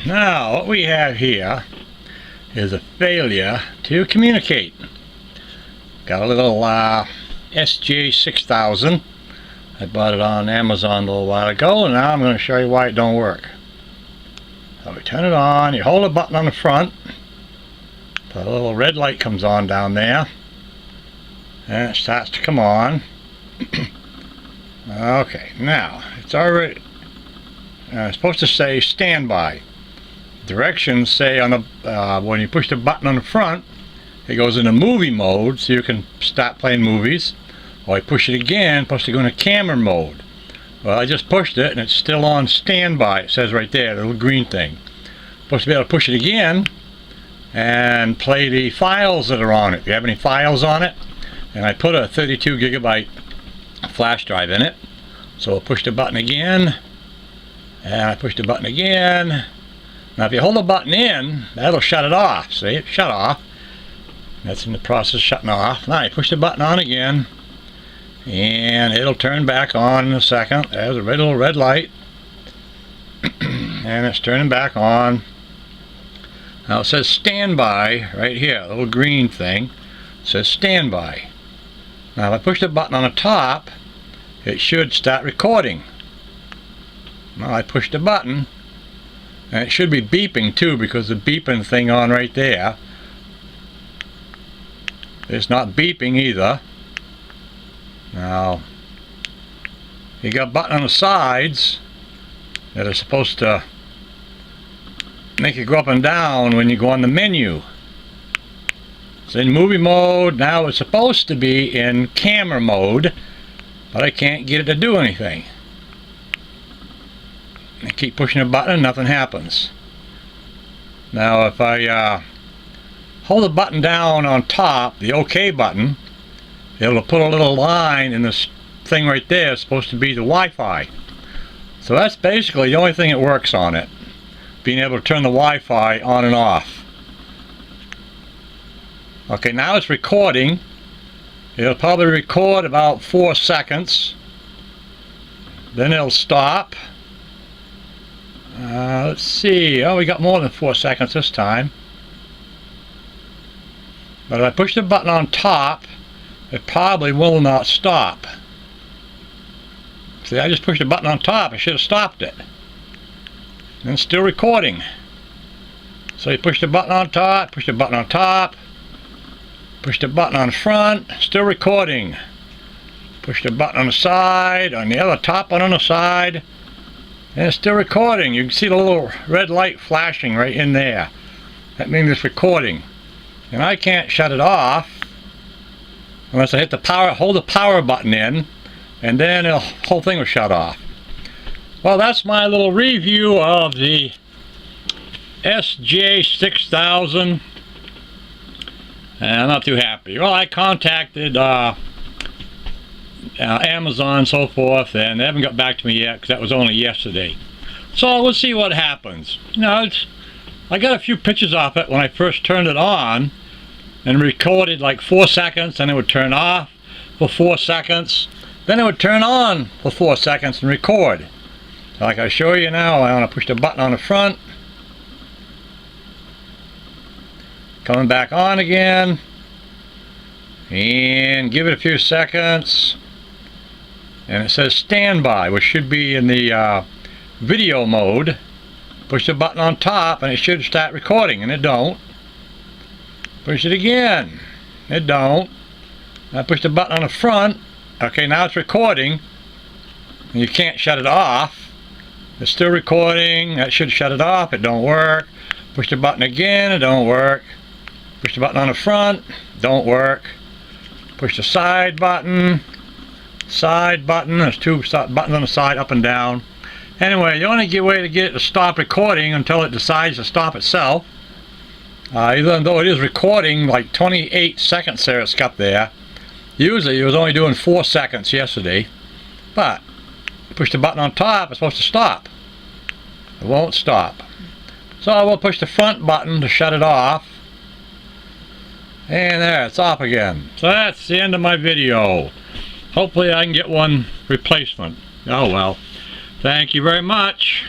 Now what we have here is a failure to communicate. Got a little sj6000. I bought it on Amazon a little while ago, and now I'm going to show you why it don't work. So we turn it on, you hold the button on the front, the little red light comes on down there, and it starts to come on. Okay, now it's already supposed to say standby. Directions say on the when you push the button on the front, it goes into movie mode, so you can start playing movies. Or I push it again, supposed to go into camera mode. Well, I just pushed it and it's still on standby. It says right there, the little green thing. Supposed to be able to push it again and play the files that are on it. If you have any files on it, and I put a 32 gigabyte flash drive in it. So I'll push the button again, and I push the button again. Now if you hold the button in, that'll shut it off. See, it shut off. That's in the process of shutting off. Now you push the button on again, and it'll turn back on in a second. There's a little red light, and it's turning back on. Now it says standby right here, a little green thing. It says standby. Now if I push the button on the top, it should start recording. Now I push the button, and it should be beeping too, because the beeping thing on right there, it's not beeping either. Now you got a button on the sides that are supposed to make it go up and down when you go on the menu. It's in movie mode. Now it's supposed to be in camera mode, but I can't get it to do anything. I keep pushing the button and nothing happens. Now if I hold the button down on top, the OK button, it'll put a little line in this thing right there. It's supposed to be the Wi-Fi. So that's basically the only thing that works on it, being able to turn the Wi-Fi on and off. Okay, now it's recording. It'll probably record about 4 seconds. Then it'll stop. Let's see. Oh, we got more than 4 seconds this time. But if I push the button on top, it probably will not stop. See, I just pushed the button on top. I should have stopped it. And it's still recording. So you push the button on top, push the button on top, push the button on the front, still recording. Push the button on the side, on the other top one on the side, and it's still recording. You can see the little red light flashing right in there. That means it's recording. And I can't shut it off unless I hit the power, hold the power button in, and then the whole thing will shut off. Well, that's my little review of the sj6000. And I'm not too happy. Well, I contacted Amazon and so forth, and they haven't got back to me yet because that was only yesterday. So we'll see what happens. You know, I got a few pictures off it when I first turned it on and recorded like 4 seconds, and it would turn off for 4 seconds. Then it would turn on for 4 seconds and record. So like I show you now, I want to push the button on the front. Coming back on again, and give it a few seconds, and it says standby, which should be in the video mode. Push the button on top and it should start recording, and it don't. Push it again, it don't. I push the button on the front. Okay, now it's recording, and you can't shut it off. It's still recording. That should shut it off. It don't work. Push the button again, it don't work. Push the button on the front, don't work. Push the side button, there's 2 buttons on the side, up and down. Anyway, the only way to get it to stop recording until it decides to stop itself, even though it is recording like 28 seconds there, it's got there. Usually it was only doing 4 seconds yesterday, but push the button on top, it's supposed to stop. It won't stop. So I will push the front button to shut it off. And there, it's off again. So that's the end of my video. Hopefully I can get one replacement. Oh well. Thank you very much.